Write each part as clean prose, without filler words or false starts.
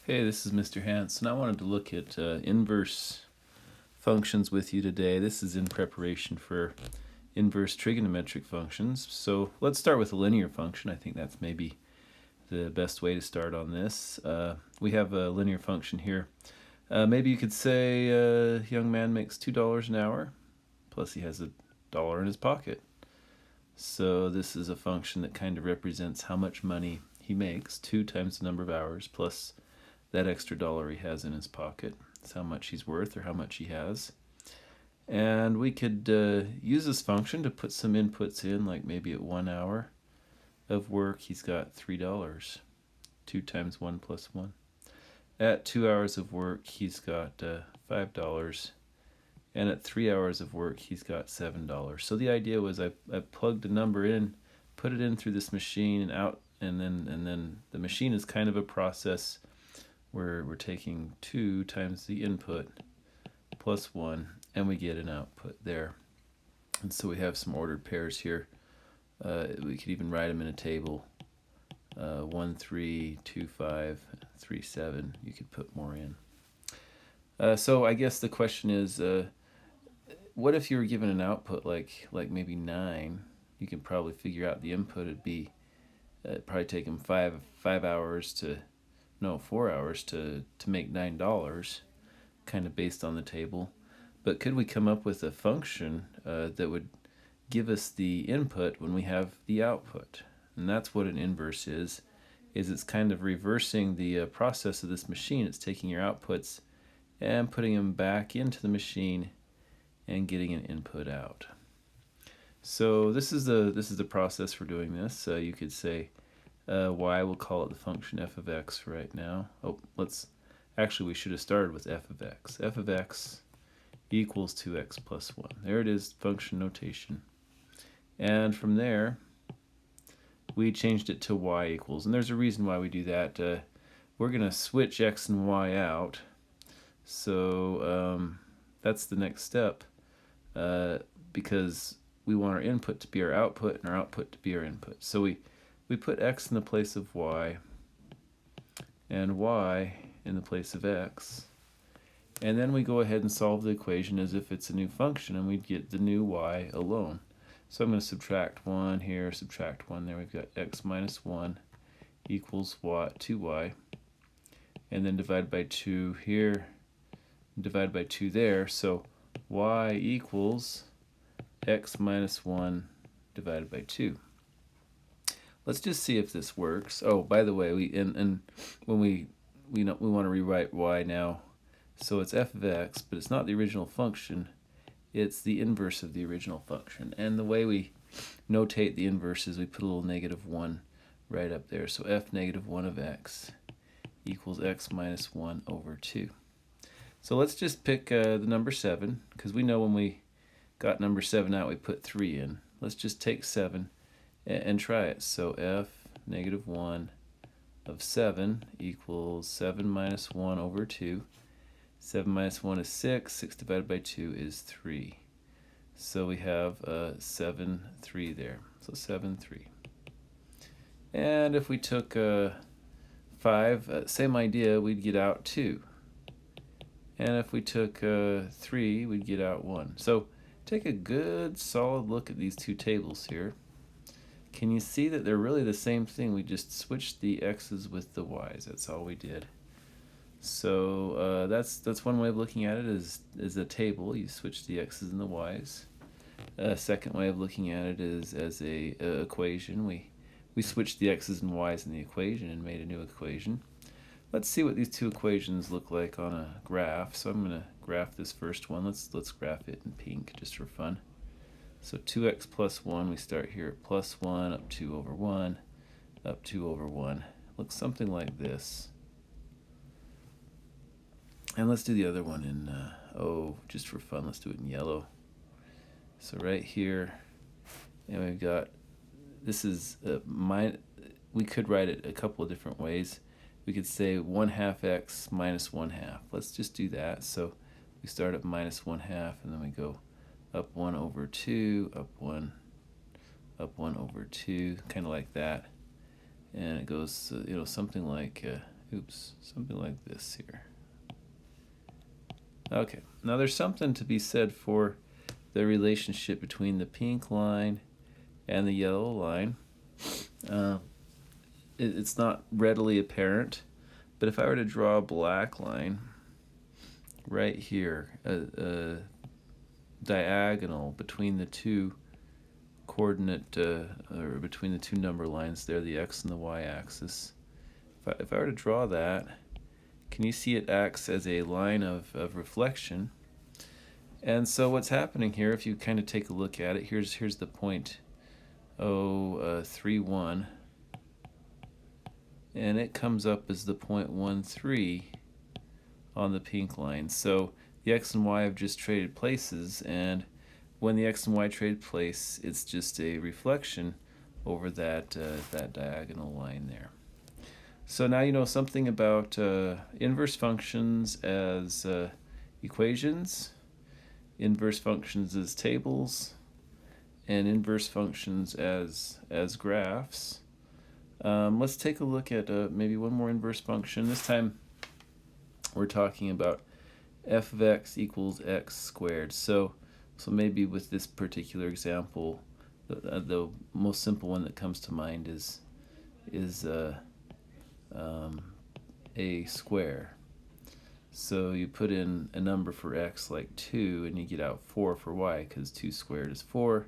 Okay, this is Mr. Hanson. I wanted to look at inverse functions with you today. This is in preparation for inverse trigonometric functions. So let's start with a linear function. I think that's maybe the best way to start on this. We have a linear function here. Maybe you could say a young man makes $2 an hour, plus he has $1 in his pocket. So this is a function that kind of represents how much money he makes, 2 times the number of hours, plus that extra $1 he has in his pocket. That's how much he's worth or how much he has. And we could use this function to put some inputs in, like maybe at 1 hour of work he's got $3. 2 times 1 plus 1. At 2 hours of work he's got $5. And at 3 hours of work he's got $7. So the idea was I plugged a number in, put it in through this machine and out, and then the machine is kind of a process where we're taking 2 times the input plus 1, and we get an output there. And so we have some ordered pairs here. We could even write them in a table. 1, 3, 2, 5, 3, 7. You could put more in. So I guess the question is, what if you were given an output like maybe 9? You can probably figure out the input would be probably take him 4 hours to make $9, kind of based on the table. But could we come up with a function that would give us the input when we have the output? And that's what an inverse is it's kind of reversing the process of this machine. It's taking your outputs and putting them back into the machine and getting an input out. So this is the process for doing this. You could say y, we'll call it the function f of x right now. We should have started with f of x. F of x equals 2x plus 1. There it is, function notation. And from there, we changed it to y equals. And there's a reason why we do that. We're going to switch x and y out. So that's the next step, because we want our input to be our output and our output to be our input. So we put x in the place of y and y in the place of x. And then we go ahead and solve the equation as if it's a new function, and we'd get the new y alone. So I'm going to subtract 1 here, subtract 1 there. We've got x minus 1 equals 2y. And then divide by 2 here, divide by 2 there. So y equals x minus 1 divided by 2. Let's just see if this works. Oh, by the way, when we want to rewrite y now, so it's f of x, but it's not the original function. It's the inverse of the original function. And the way we notate the inverse is we put a little -1 right up there. So f -1 of x equals x minus 1 over 2. So let's just pick the number 7, because we know when we got number 7 out, we put 3 in. Let's just take 7 and try it. So f -1 of 7 equals 7 minus 1 over 2. 7 minus 1 is 6. 6 divided by 2 is 3. So we have 7, 3 there. So 7, 3. And if we took 5, same idea, we'd get out 2. And if we took 3, we'd get out 1. So take a good solid look at these two tables here. Can you see that they're really the same thing? We just switched the x's with the y's. That's all we did. So that's one way of looking at it is a table. You switch the x's and the y's. Second way of looking at it is as a equation. We switched the x's and y's in the equation and made a new equation. Let's see what these two equations look like on a graph. So I'm going to graph this first one. Let's graph it in pink just for fun. So 2x plus 1, we start here at plus 1, up 2 over 1, up 2 over 1. Looks something like this. And let's do the other one in, just for fun, let's do it in yellow. So right here, and we've got, this is, we could write it a couple of different ways. We could say 1/2 x minus 1/2. Let's just do that. So we start at minus 1/2, and then we go up 1 over 2, up 1 over 2, kind of like that. And it goes, something like oops, something like this here. Okay, now there's something to be said for the relationship between the pink line and the yellow line. It's not readily apparent, but if I were to draw a black line right here, a diagonal between the two coordinate, or between the two number lines there, the x and the y axis, if I were to draw that, can you see it acts as a line of reflection? And so what's happening here, if you kind of take a look at it, here's the point 031, and it comes up as the point 13 on the pink line. So the x and y have just traded places, and when the x and y trade place, it's just a reflection over that diagonal line there. So now you know something about inverse functions as equations, inverse functions as tables, and inverse functions as graphs. Let's take a look at maybe one more inverse function. This time we're talking about f of x equals x squared. So maybe with this particular example, the most simple one that comes to mind is a square. So you put in a number for x like 2 and you get out 4 for y, because 2 squared is 4.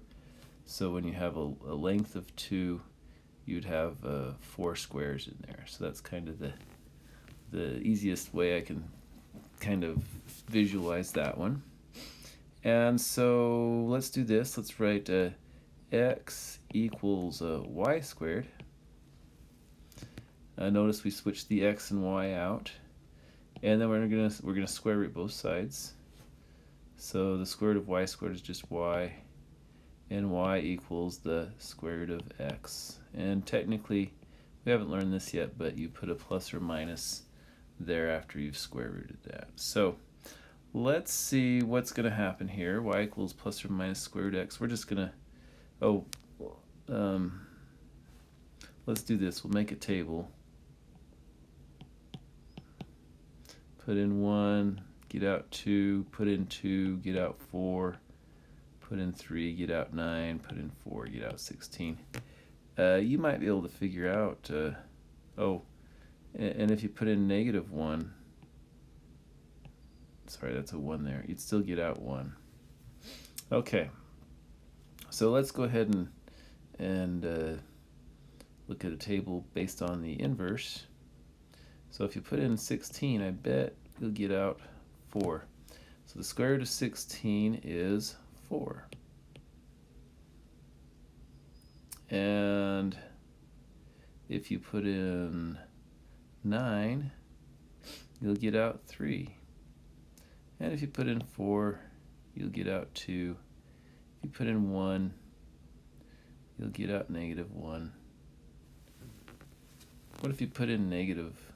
So when you have a length of 2, you'd have 4 squares in there. So that's kind of the easiest way I can kind of visualize that one. And so let's do this. Let's write x equals y squared. Notice we switched the x and y out, and then we're gonna square root both sides. So the square root of y squared is just y, and y equals the square root of x. And technically, we haven't learned this yet, but you put a plus or minus there after you've square rooted that. So let's see what's going to happen here. Y equals plus or minus square root x. We're just going to, let's do this. We'll make a table. Put in 1, get out 2, put in 2, get out 4, put in 3, get out 9, put in 4, get out 16. You might be able to figure out, and if you put in -1, sorry, that's a 1 there, you'd still get out 1. Okay, so let's go ahead and look at a table based on the inverse. So if you put in 16, I bet you'll get out 4. So the square root of 16 is 4. And if you put in 9, you'll get out 3. And if you put in 4, you'll get out 2. If you put in 1, you'll get out -1. What if you put in negative?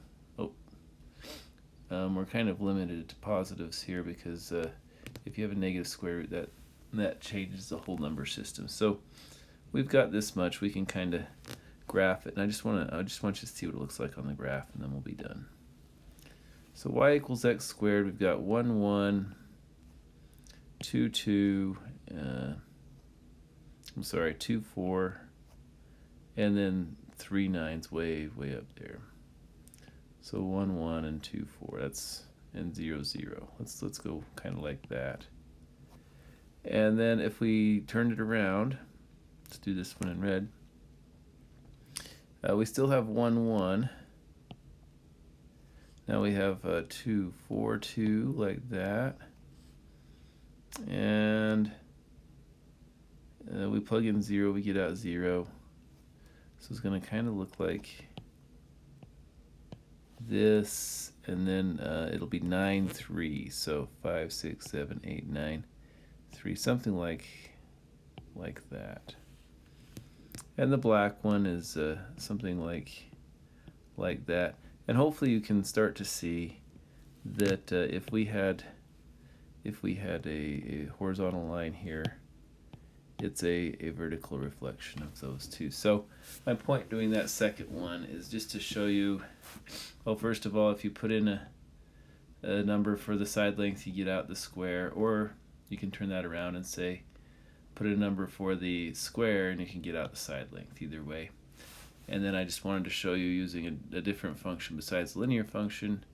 We're kind of limited to positives here, because if you have a negative square root, that changes the whole number system. So we've got this much. We can kind of graph it, and I just want you to see what it looks like on the graph, and then we'll be done. So y equals x squared. We've got 1, 1, 2, 2. 2, 4, and then 3 9's way up there. So 1, 1, and 2, 4. And 0, 0. Let's go kind of like that. And then if we turned it around, let's do this one in red. We still have 1, 1. Now we have 2, 4, 2, like that. And we plug in 0, we get out 0. So it's going to kind of look like this, and then it'll be 9, 3. So 5, 6, 7, 8, 9, 3, something like that. And the black one is something like that. And hopefully you can start to see that if we had a horizontal line here, it's a vertical reflection of those two. So my point doing that second one is just to show you, well, first of all, if you put in a number for the side length, you get out the square, or you can turn that around and say, put in a number for the square and you can get out the side length, either way. And then I just wanted to show you using a different function besides the linear function,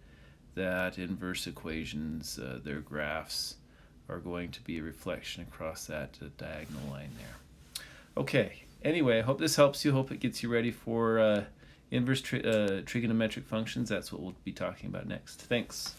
that inverse equations, their graphs are going to be a reflection across that diagonal line there. Okay, anyway, I hope this helps you. Hope it gets you ready for inverse trigonometric functions. That's what we'll be talking about next. Thanks.